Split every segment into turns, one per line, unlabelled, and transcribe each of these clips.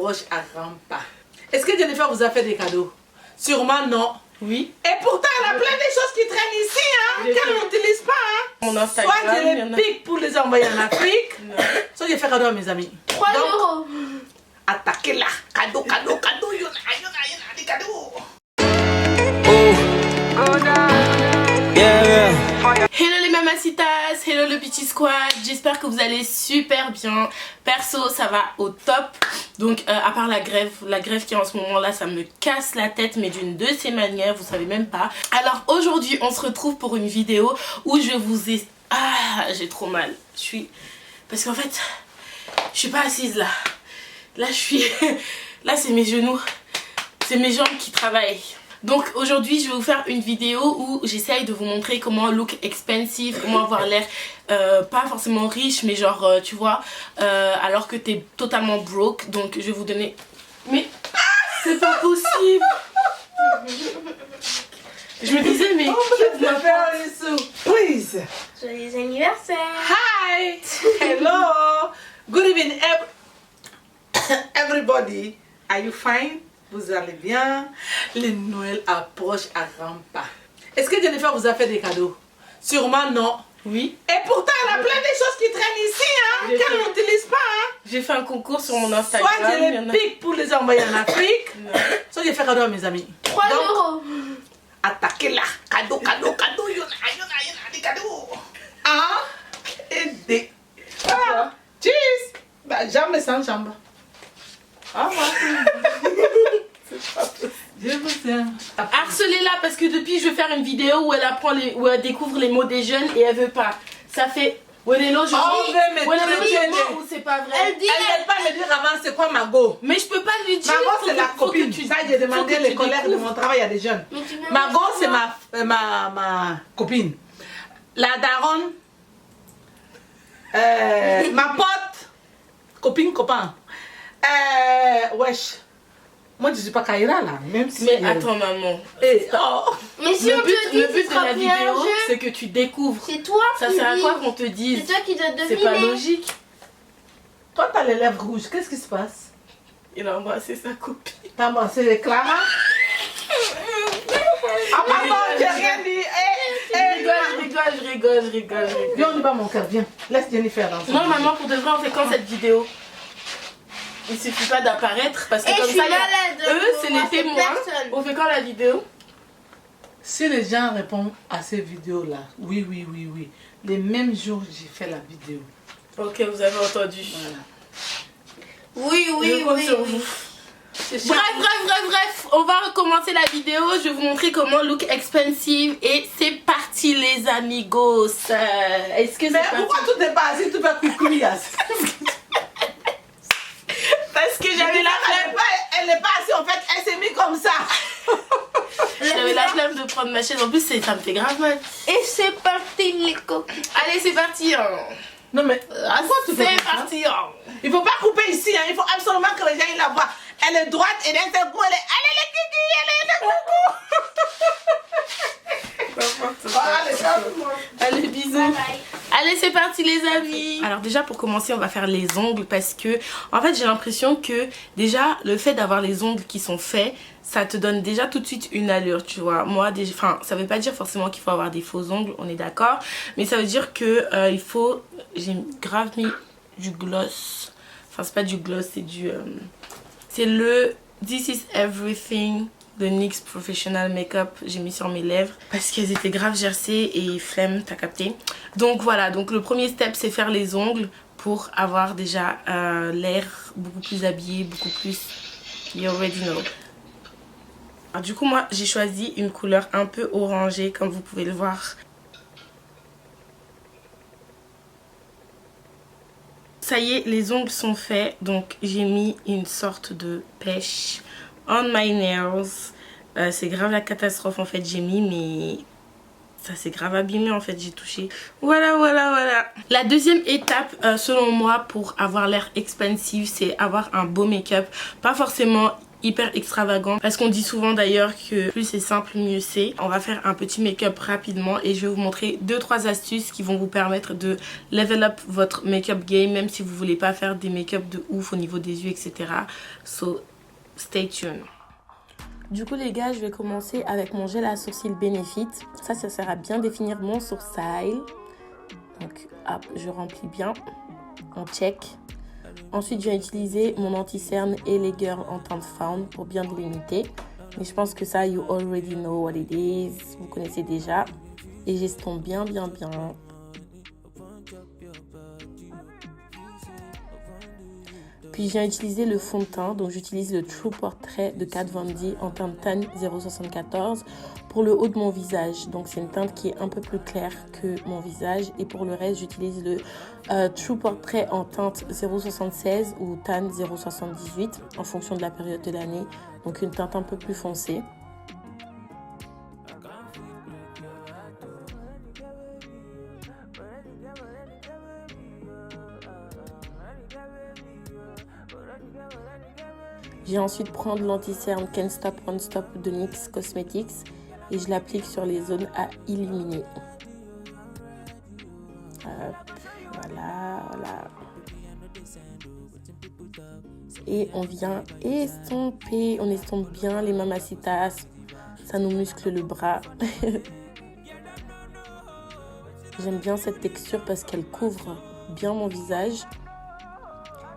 approche à grands pas. Est-ce que Jennifer vous a fait des cadeaux? Sûrement non.
Oui.
Et pourtant, elle a plein de choses qui traînent ici, hein, qu'elle n'utilise pas. Hein.
Mon Instagram.
Soit je les pique pour les envoyer en Afrique, soit je fais cadeau à mes amis.
3 euros.
Attaquez là. Cadeau, cadeau, cadeau. Y'en a des cadeaux.
Hello les mamacitas, hello le petit squad, j'espère que vous allez super bien. Perso ça va au top. Donc à part la grève qui est en ce moment là, ça me casse la tête, mais d'une de ces manières, vous savez même pas. Alors aujourd'hui on se retrouve pour une vidéo où je vous ai... Ah, j'ai trop mal. Parce qu'en fait je suis pas assise là. Là je suis... Là c'est mes genoux. C'est mes jambes qui travaillent. Donc aujourd'hui je vais vous faire une vidéo où j'essaye de vous montrer comment look expensive, comment avoir l'air pas forcément riche mais genre tu vois alors que t'es totalement broke. Donc je vais vous donner... Mais c'est pas possible. Je me disais mais...
Je vais faire une surprise.
Joyeux anniversaire.
Hi. Hello. Good evening everybody. Are you fine? Vous allez bien? Le Noël approche à grands pas. Est-ce que Jennifer vous a fait des cadeaux? Sûrement non.
Oui.
Et pourtant, elle a plein de choses qui traînent ici, hein, qu'elle n'utilise pas. Hein.
J'ai fait un concours sur mon Instagram.
Soit je les pique pour les envoyer en Afrique, soit je fais cadeau à mes amis.
3 euros.
Attaquez là. Cadeau, cadeau, cadeau. Y'en a des cadeaux. Ah, et des... Ah, cheese. Bah, jambe sans jambe. Ah, moi. Je vous aime.
Harcelez-la parce que depuis je vais faire une vidéo où elle apprend où elle découvre les mots des jeunes et elle veut pas. Ça fait... Welelo, je ou c'est pas vrai.
Elle dit...
Elle ne pas me dire avant c'est quoi Mago.
Mais je peux pas lui dire.
Mago c'est la copine. Ça j'ai demandé les collègues de mon travail à des jeunes. Mago c'est ma copine. La daronne. Ma pote. Copine, copain. Wesh. Moi je suis pas Kaira là. Même si.
Mais attends maman.
Mais si on te dit
le but
ce
de
sera
la
bien un
vidéo
jeu,
c'est que tu découvres.
c'est toi
Ça
qui
sert à
dis.
quoi qu'on te dise?
C'est toi qui dois deviner.
C'est pas logique.
Toi t'as les lèvres rouges. Qu'est-ce qui se passe?
Il a embrassé sa copine.
T'as embrassé les Clara? Ah pardon, j'ai rien dit.
Je rigole.
Viens, on y va mon cœur, viens. Laisse Jennifer danser.
Non maman, pour de vrai on fait quand cette vidéo? Il suffit pas d'apparaître parce que
Et
comme
je suis
ça
malade.
eux c'est
Moi,
les témoins.
personne.
On fait quand la vidéo?
Si les gens répondent à ces vidéos-là, oui, les mêmes jours j'ai fait la vidéo.
Ok, vous avez entendu.
Voilà.
Oui.
Je compte sur vous. Bref, on va recommencer la vidéo. Je vais vous montrer comment look expensive. Et c'est parti les amigos. Est-ce que c'est
Mais
parti?
pourquoi tout est pas assis, tout est coucouillas?
Parce que j'avais la flemme.
Elle n'est pas assise, en fait, elle s'est mise comme ça.
J'avais la flemme de prendre ma chaise. En plus, ça me fait grave mal.
Et c'est parti les coquins.
Allez, c'est parti. Hein.
Non mais, pourquoi tu fais
C'est
comme ça?
parti. Hein.
Il faut pas couper ici, hein. Il faut absolument que les gens la voient. Elle est droite et d'un seul coup, elle est
Allez, bisous.
Bye bye.
Allez, c'est parti les amis. Alors déjà pour commencer on va faire les ongles parce que en fait j'ai l'impression que déjà le fait d'avoir les ongles qui sont faits, ça te donne déjà tout de suite une allure, tu vois. Moi déjà, enfin ça veut pas dire forcément qu'il faut avoir des faux ongles, on est d'accord, mais ça veut dire que il faut, j'ai grave mis du gloss, enfin c'est pas du gloss, c'est du c'est le This is Everything de NYX Professional Makeup. J'ai mis sur mes lèvres parce qu'elles étaient grave gercées et flemme, t'as capté. Donc voilà, donc le premier step c'est faire les ongles pour avoir déjà l'air beaucoup plus habillé, beaucoup plus, you already know. Alors, du coup moi j'ai choisi une couleur un peu orangée comme vous pouvez le voir. Ça y est, les ongles sont faits, donc j'ai mis une sorte de pêche on my nails. C'est grave la catastrophe en fait, j'ai mis mais ça s'est grave abîmé en fait, j'ai touché. Voilà. La deuxième étape selon moi pour avoir l'air expensive, c'est avoir un beau make-up. Pas forcément hyper extravagant parce qu'on dit souvent d'ailleurs que plus c'est simple mieux c'est. On va faire un petit make-up rapidement et je vais vous montrer 2-3 astuces qui vont vous permettre de level up votre make-up game même si vous voulez pas faire des make-up de ouf au niveau des yeux etc. So stay tuned. Du coup les gars, je vais commencer avec mon gel à sourcils Benefit. Ça sert à bien définir mon sourcil. Donc hop, je remplis bien, on check. Ensuite je vais utiliser mon anti-cerne et les girls en teinte faune pour bien délimiter. Mais je pense que ça, you already know what it is, vous connaissez déjà. Et j'estompe bien. Puis je viens utiliser le fond de teint, donc j'utilise le True Portrait de Kat Von D en teinte Tan 074 pour le haut de mon visage. Donc c'est une teinte qui est un peu plus claire que mon visage. Et pour le reste, j'utilise le True Portrait en teinte 076 ou Tan 078 en fonction de la période de l'année. Donc une teinte un peu plus foncée. Je vais ensuite prendre l'anti-cerne Can't Stop Won't Stop de NYX Cosmetics et je l'applique sur les zones à illuminer. Voilà. Et on vient estomper, on estompe bien les mamacitas, ça nous muscle le bras. J'aime bien cette texture parce qu'elle couvre bien mon visage.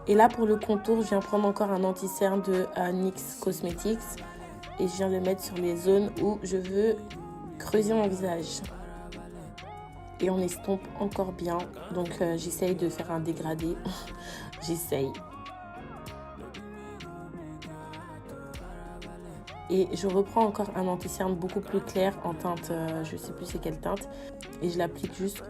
Et là pour le contour, je viens prendre encore un anti-cerne de NYX Cosmetics et je viens le mettre sur les zones où je veux creuser mon visage. Et on estompe encore bien, donc j'essaye de faire un dégradé, j'essaye. Et je reprends encore un anti-cerne beaucoup plus clair en teinte, je sais plus c'est quelle teinte, et je l'applique juste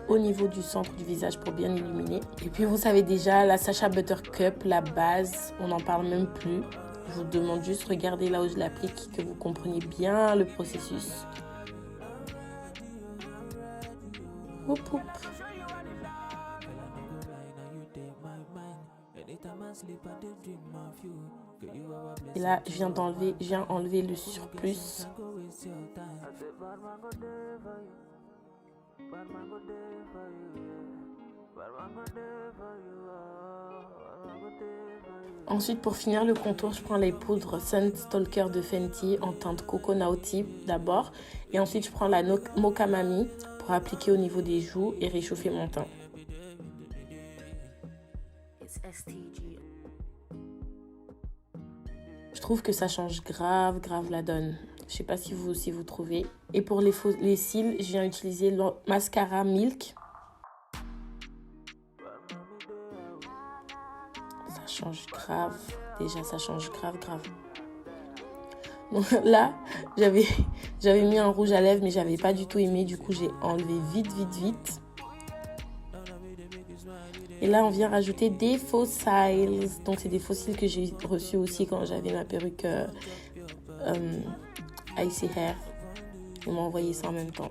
au niveau du centre du visage pour bien illuminer. Et puis vous savez déjà, la Sacha Buttercup, la base, on n'en parle même plus. Je vous demande juste, regardez là où je l'applique, que vous compreniez bien le processus. Hop, hop. Et là, je viens enlever le surplus. Ensuite, pour finir le contour, je prends les poudres Sunstalker de Fenty en teinte Coco Naughty d'abord. Et ensuite, je prends la Mocha Mami pour appliquer au niveau des joues et réchauffer mon teint. Je trouve que ça change grave la donne. Je sais pas si vous aussi vous trouvez. Et pour les cils, je viens utiliser le mascara Milk. Ça change grave. Déjà, ça change grave. Donc là, j'avais mis un rouge à lèvres, mais j'avais pas du tout aimé. Du coup, j'ai enlevé vite. Et là, on vient rajouter des fossiles. Donc, c'est des fossiles que j'ai reçus aussi quand j'avais ma perruque Icy Hair. Ils m'ont envoyé ça en même temps.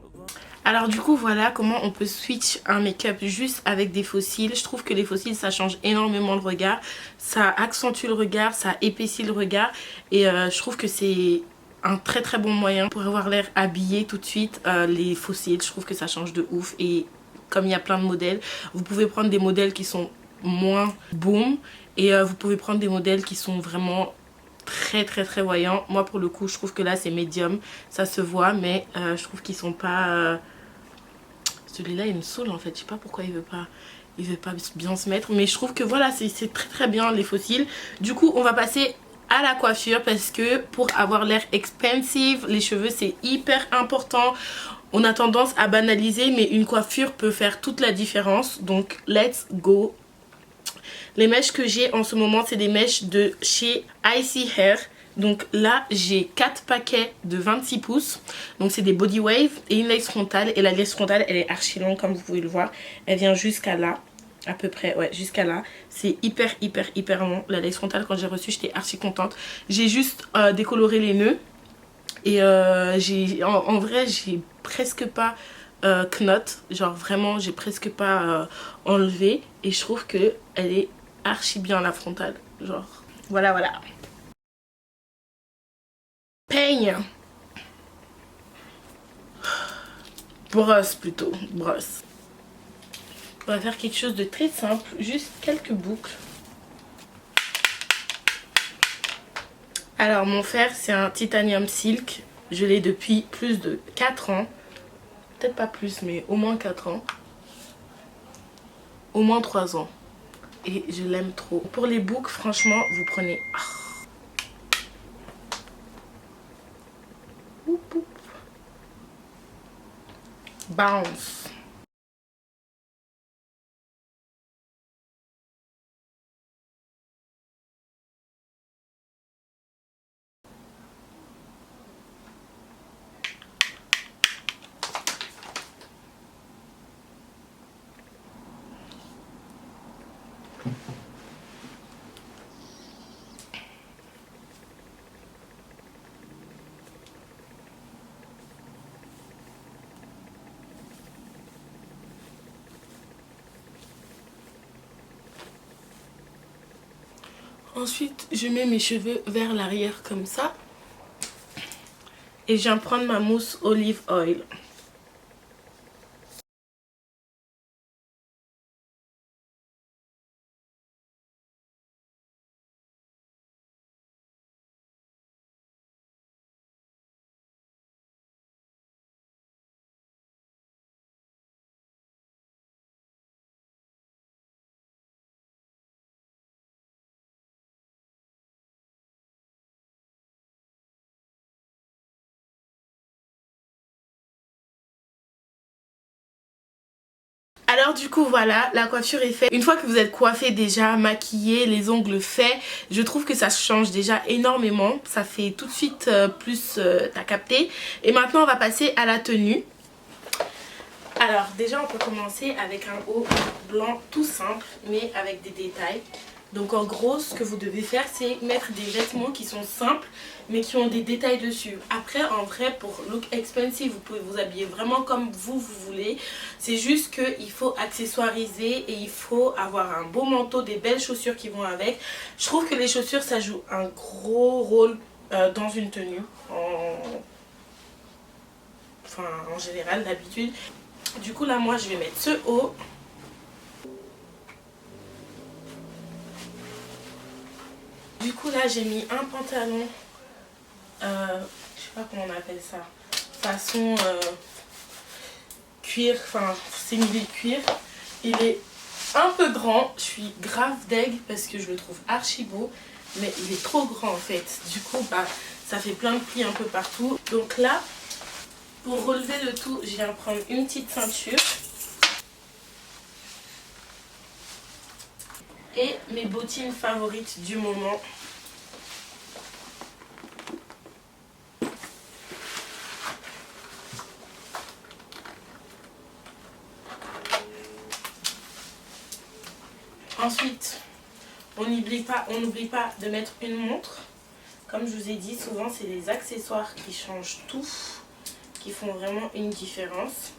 Alors du coup voilà comment on peut switch un make-up juste avec des fossiles. Je trouve que les fossiles ça change énormément le regard. Ça accentue le regard, ça épaissit le regard. Et je trouve que c'est un très bon moyen pour avoir l'air habillé tout de suite. Les fossiles, je trouve que ça change de ouf. Et comme il y a plein de modèles, vous pouvez prendre des modèles qui sont moins boom. Et vous pouvez prendre des modèles qui sont vraiment très voyants. Moi pour le coup je trouve que là c'est médium, ça se voit, mais je trouve qu'ils sont pas celui-là il me saoule en fait, je sais pas pourquoi il veut pas bien se mettre, mais je trouve que voilà c'est très bien les fossiles. Du coup on va passer à la coiffure parce que pour avoir l'air expensive, les cheveux c'est hyper important. On a tendance à banaliser, mais une coiffure peut faire toute la différence, donc let's go. Les mèches que j'ai en ce moment, c'est des mèches de chez Icy Hair. Donc là, j'ai 4 paquets de 26 pouces. Donc c'est des body wave et une lace frontale. Et la lace frontale, elle est archi longue comme vous pouvez le voir. Elle vient jusqu'à là, à peu près, ouais, jusqu'à là. C'est hyper long. La lace frontale, quand j'ai reçu, j'étais archi contente. J'ai juste décoloré les nœuds. Et en vrai, j'ai presque pas knot. Genre vraiment, j'ai presque pas enlevé. Et je trouve que elle est archi bien la frontale, genre voilà. peigne. Brosse plutôt, brosse. On va faire quelque chose de très simple, juste quelques boucles. Alors mon fer c'est un titanium silk, je l'ai depuis plus de 4 ans. Peut-être pas plus mais au moins 4 ans. Au moins 3 ans. Et je l'aime trop. Pour les boucles franchement vous prenez... Bounce. Ensuite, je mets mes cheveux vers l'arrière comme ça. Et je viens prendre ma mousse olive oil. Alors du coup voilà, la coiffure est faite. Une fois que vous êtes coiffé déjà, maquillé, les ongles faits, je trouve que ça change déjà énormément. Ça fait tout de suite plus t'as capté. Et maintenant on va passer à la tenue. Alors déjà on peut commencer avec un haut blanc tout simple mais avec des détails. Donc en gros ce que vous devez faire c'est mettre des vêtements qui sont simples mais qui ont des détails dessus. Après en vrai pour look expensive vous pouvez vous habiller vraiment comme vous voulez. C'est juste qu'il faut accessoiriser et il faut avoir un beau manteau, des belles chaussures qui vont avec. Je trouve que les chaussures ça joue un gros rôle dans une tenue. En général d'habitude. Du coup là moi je vais mettre ce haut. Du coup là j'ai mis un pantalon, je sais pas comment on appelle ça, façon cuir, enfin simili cuir. Il est un peu grand, je suis grave deg parce que je le trouve archi beau, mais il est trop grand en fait. Du coup bah ça fait plein de plis un peu partout. Donc là pour relever le tout je viens prendre une petite ceinture. Et mes bottines favorites du moment. Ensuite, on n'oublie pas de mettre une montre. Comme je vous ai dit, souvent c'est les accessoires qui changent tout, qui font vraiment une différence.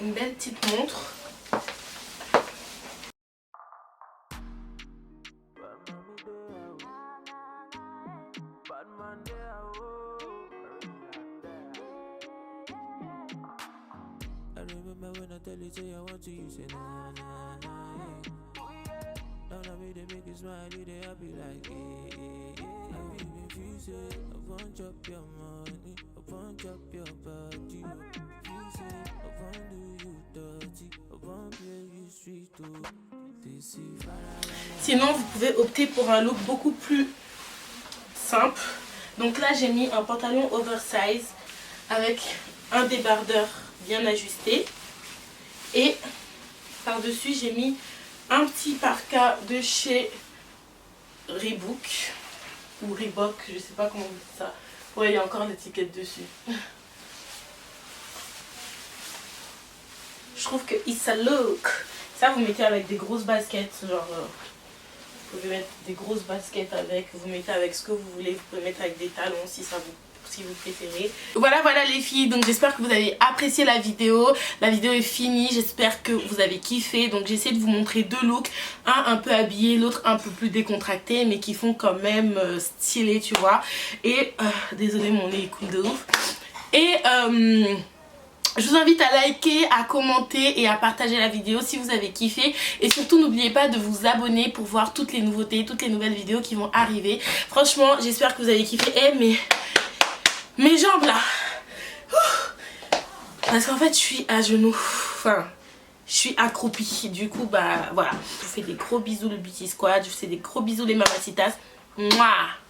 Une belle petite montre. Sinon vous pouvez opter pour un look beaucoup plus simple. Donc là j'ai mis un pantalon oversize avec un débardeur bien ajusté. Et par dessus j'ai mis un petit parka de chez Reebok ou Reebok, je sais pas comment on dit ça. Ouais, il y a encore l'étiquette dessus. Je trouve que it's a look. Ça vous mettez avec des grosses baskets, genre vous pouvez mettre des grosses baskets avec, vous mettez avec ce que vous voulez, vous pouvez mettre avec des talons si ça vous si vous préférez. Voilà les filles, donc j'espère que vous avez apprécié la vidéo. La vidéo est finie, j'espère que vous avez kiffé. Donc j'essaie de vous montrer deux looks, un peu habillé, l'autre un peu plus décontracté, mais qui font quand même stylé, tu vois. Et désolé, mon nez coule de ouf. Et je vous invite à liker, à commenter et à partager la vidéo si vous avez kiffé. Et surtout n'oubliez pas de vous abonner pour voir toutes les nouveautés, toutes les nouvelles vidéos qui vont arriver. Franchement j'espère que vous avez kiffé. Eh mes jambes là, parce qu'en fait je suis à genoux, enfin je suis accroupie. Du coup bah voilà, je vous fais des gros bisous le Beauty Squad, je vous fais des gros bisous les mamacitas. Mouah.